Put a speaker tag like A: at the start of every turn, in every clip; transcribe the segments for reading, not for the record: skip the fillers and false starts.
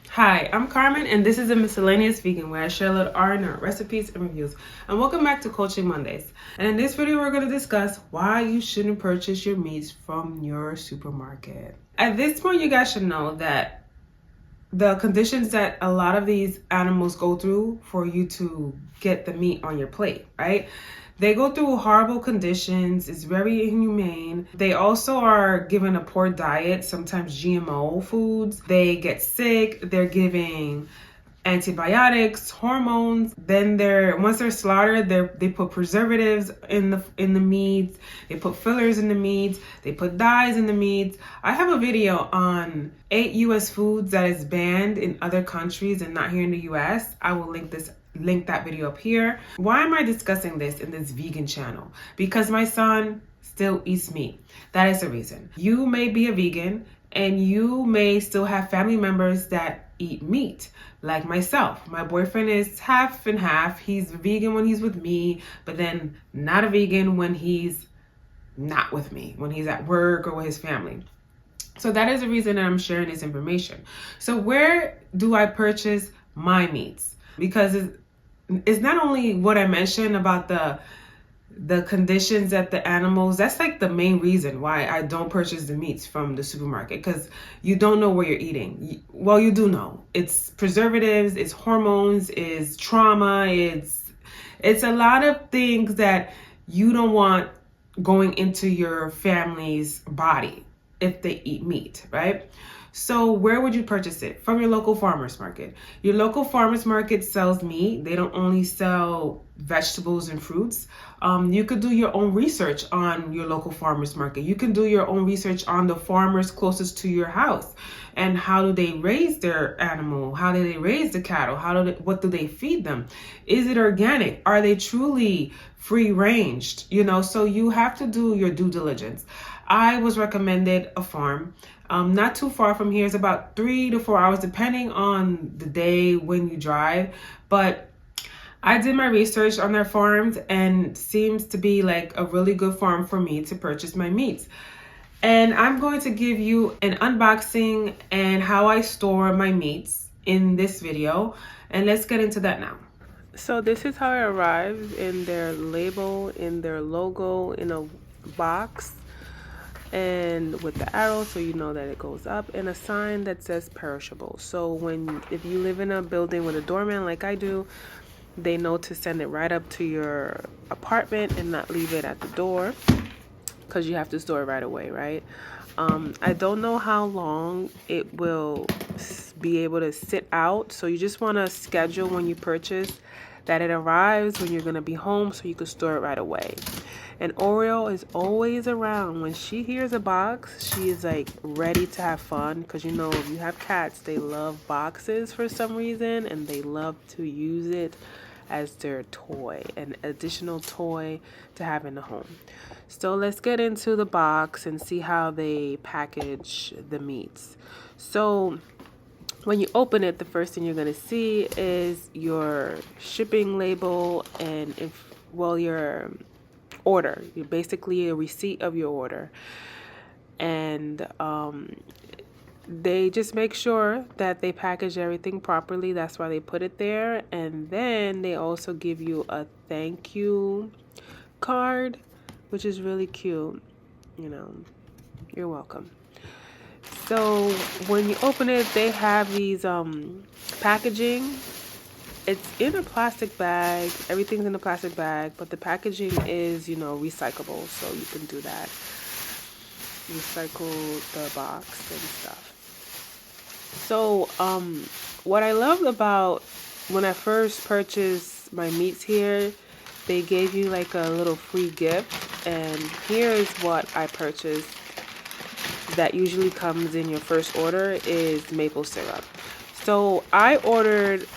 A: Hi, I'm Carmen, and this is a Miscellaneous Vegan where I share a little R&R recipes and reviews. And welcome back to Coaching Mondays. And in this video, we're going to discuss why you shouldn't purchase your meats from your supermarket. At this point, you guys should know that the conditions that a lot of these animals go through for you to get the meat on your plate, right? They go through horrible conditions. It's very inhumane. They also are given a poor diet, sometimes GMO foods. They get sick. They're giving antibiotics, hormones. Then once they're slaughtered, they put preservatives in the meats. They put fillers in the meats. They put dyes in the meats. I have a video on 8 US foods that is banned in other countries and not here in the US. I will link that video up here. Why am I discussing this in this vegan channel? Because my son still eats meat. That is the reason. You may be a vegan and you may still have family members that eat meat, like myself. My boyfriend is half and half. He's vegan when he's with me, but then not a vegan when he's not with me, when he's at work or with his family. So that is the reason that I'm sharing this information. So where do I purchase my meats? Because it's not only what I mentioned about the conditions that the animals, that's like the main reason why I don't purchase the meats from the supermarket, because you don't know what you're eating. Well, you do know. It's preservatives, it's hormones, it's trauma, it's a lot of things that you don't want going into your family's body if they eat meat, right? So where would you purchase it? From your local farmer's market. Your local farmer's market sells meat. They don't only sell vegetables and fruits. You could do your own research on your local farmer's market. You can do your own research on the farmers closest to your house and how do they raise their animal? How do they raise the cattle? What do they feed them? Is it organic? Are they truly free ranged? So you have to do your due diligence. I was recommended a farm not too far from here. It's about 3 to 4 hours depending on the day when you drive, but I did my research on their farms and seems to be like a really good farm for me to purchase my meats. And I'm going to give you an unboxing and how I store my meats in this video, and let's get into that now. So this is how it arrives, in their label, in their logo, in a box, and with the arrow so you know that it goes up, and a sign that says perishable. So if you live in a building with a doorman like I do, they know to send it right up to your apartment and not leave it at the door, because you have to store it right away, right? I don't know how long it will be able to sit out, so you just want to schedule when you purchase that it arrives when you're going to be home so you can store it right away. And Oreo is always around. When she hears a box, she is like ready to have fun, because if you have cats, they love boxes for some reason, and they love to use it as their toy, an additional toy to have in the home. So let's get into the box and see how they package the meats. So when you open it, the first thing you're going to see is your shipping label and your order. You're basically a receipt of your order. And they just make sure that they package everything properly. That's why they put it there. And then they also give you a thank you card, which is really cute. You're welcome. So when you open it, they have these packaging. It's in a plastic bag. Everything's in a plastic bag, but the packaging is, recyclable, so you can do that. Recycle the box and stuff. So what I loved about when I first purchased my meats here, they gave you like a little free gift, and here is what I purchased that usually comes in your first order is maple syrup. So I ordered,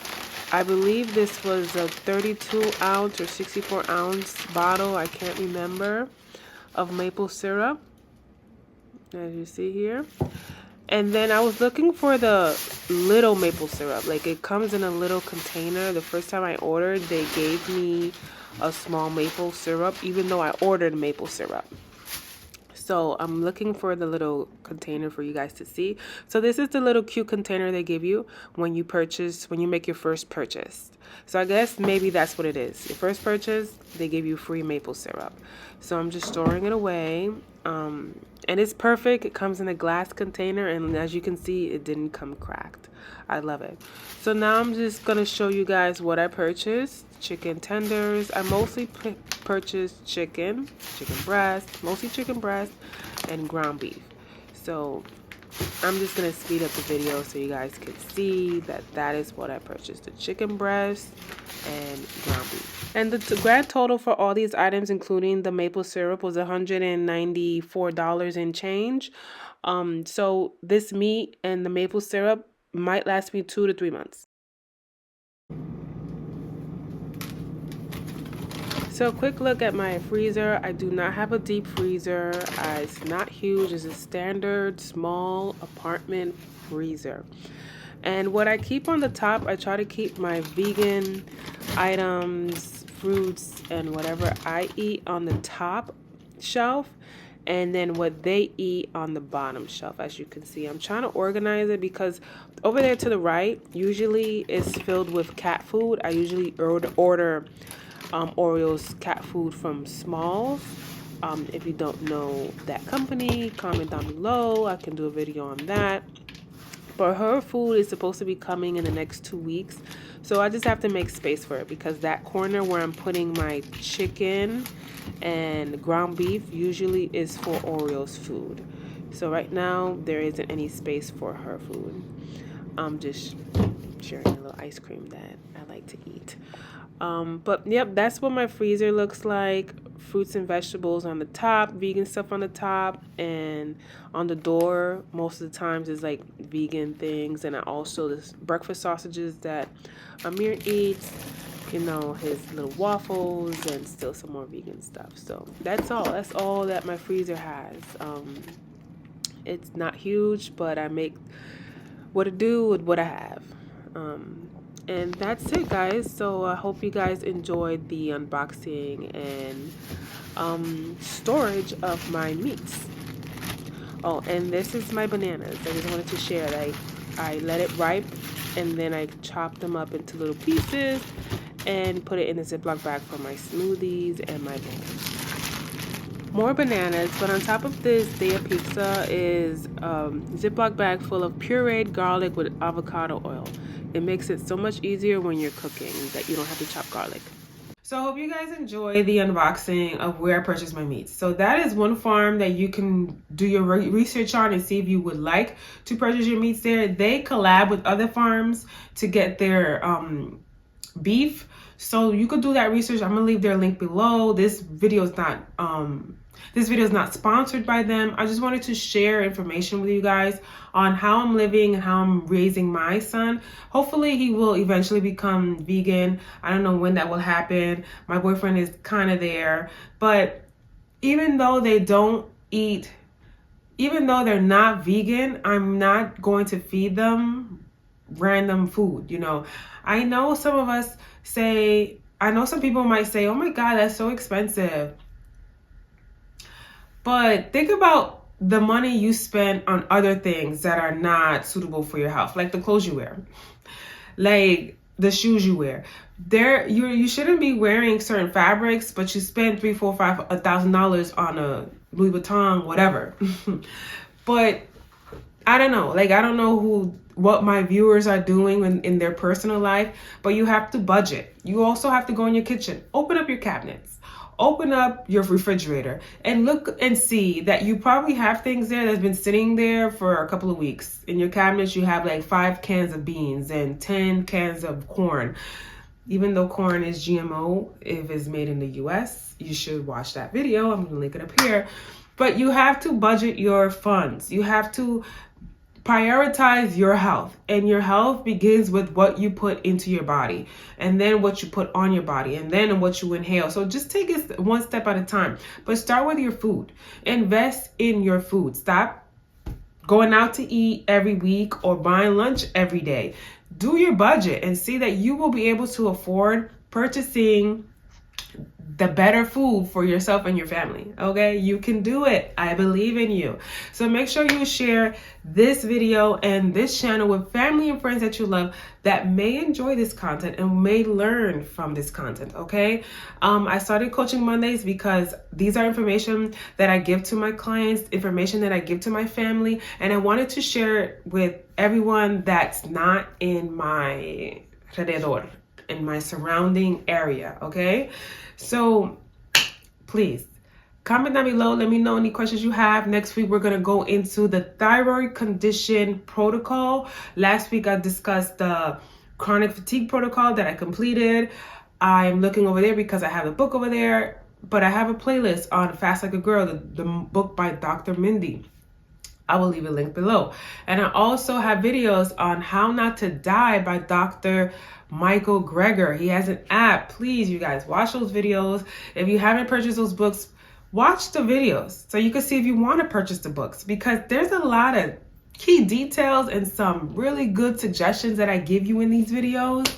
A: I believe this was a 32 ounce or 64 ounce bottle, I can't remember, of maple syrup, as you see here. And then I was looking for the little maple syrup. Like, it comes in a little container. The first time I ordered, they gave me a small maple syrup, even though I ordered maple syrup. So I'm looking for the little container for you guys to see. So this is the little cute container they give you when you make your first purchase. So I guess maybe that's what it is. Your first purchase, they give you free maple syrup. So I'm just storing it away. And it's perfect. It comes in a glass container, and as you can see, it didn't come cracked. I love it. So now I'm just going to show you guys what I purchased. Chicken tenders. I mostly purchased chicken breast, and ground beef. So I'm just going to speed up the video so you guys can see that is what I purchased. The chicken breast and ground beef. And the grand total for all these items, including the maple syrup, was $194 and change. So this meat and the maple syrup might last me 2 to 3 months. So quick look at my freezer. I do not have a deep freezer. It's not huge. It's a standard small apartment freezer. And what I keep on the top, I try to keep my vegan items, fruits, and whatever I eat on the top shelf, and then what they eat on the bottom shelf. As you can see, I'm trying to organize it because over there to the right usually is filled with cat food. I usually order Oreos cat food from Smalls. If you don't know that company, comment down below. I can do a video on that. But her food is supposed to be coming in the next 2 weeks. So I just have to make space for it because that corner where I'm putting my chicken and ground beef usually is for Oreos food. So right now there isn't any space for her food. I'm just sharing a little ice cream that I like to eat. But yep, that's what my freezer looks like. Fruits and vegetables on the top, vegan stuff on the top, and on the door most of the times is like vegan things. And I also this breakfast sausages that Amir eats, you know, his little waffles, and still some more vegan stuff. So that's all that my freezer has. It's not huge, but I make what I do with what I have. And that's it, guys. So I hope you guys enjoyed the unboxing and storage of my meats. Oh, and this is my bananas. I just wanted to share. I let it ripe, and then I chopped them up into little pieces and put it in a Ziploc bag for my smoothies and my bowls. More bananas, but on top of this, Daya Pizza is Ziploc bag full of pureed garlic with avocado oil. It makes it so much easier when you're cooking that you don't have to chop garlic. So I hope you guys enjoy the unboxing of where I purchased my meats. So that is one farm that you can do your research on and see if you would like to purchase your meats there. They collab with other farms to get their beef. So you could do that research. I'm gonna leave their link below. This video is not sponsored by them. I just wanted to share information with you guys on how I'm living and how I'm raising my son. Hopefully he will eventually become vegan. I don't know when that will happen. My boyfriend is kind of there. But even though they're not vegan, I'm not going to feed them random food. You know, I know some people might say, oh my God, that's so expensive. But think about the money you spend on other things that are not suitable for your health, like the clothes you wear, like the shoes you wear. You shouldn't be wearing certain fabrics, but you spend $3,000, $4,000, $5,000 on a Louis Vuitton, whatever. But I don't know. I don't know what my viewers are doing in their personal life, but you have to budget. You also have to go in your kitchen, open up your cabinets. Open up your refrigerator and look and see that you probably have things there that's been sitting there for a couple of weeks. In your cabinets, you have like 5 cans of beans and 10 cans of corn. Even though corn is GMO, if it's made in the US, you should watch that video. I'm gonna link it up here. But you have to budget your funds. You have to prioritize your health, and your health begins with what you put into your body, and then what you put on your body, and then what you inhale. So just take it one step at a time, but start with your food. Invest in your food. Stop going out to eat every week or buying lunch every day. Do your budget and see that you will be able to afford purchasing the better food for yourself and your family. Okay, you can do it. I believe in you. So make sure you share this video and this channel with family and friends that you love that may enjoy this content and may learn from this content. Okay, I started Coaching Mondays because these are information that I give to my clients, information that I give to my family, and I wanted to share it with everyone that's not in my alrededor, in my surrounding area. Okay, so please comment down below. Let me know any questions you have. Next week, we're going to go into the thyroid condition protocol. Last week, I discussed the chronic fatigue protocol that I completed. I'm looking over there because I have a book over there, but I have a playlist on Fast Like a Girl, the book by Dr. Mindy. I will leave a link below. And I also have videos on How Not to Die by Dr. Michael Greger. He has an app. Please, you guys, watch those videos. If you haven't purchased those books, watch the videos so you can see if you want to purchase the books, because there's a lot of key details and some really good suggestions that I give you in these videos.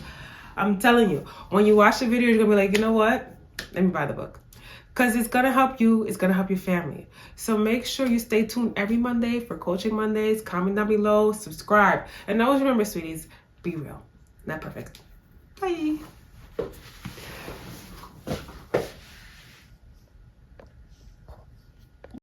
A: I'm telling you, when you watch the video, you're going to be like, you know what? Let me buy the book. Because it's going to help you. It's going to help your family. So make sure you stay tuned every Monday for Coaching Mondays. Comment down below. Subscribe. And always remember, sweeties, be real. Not perfect. Bye.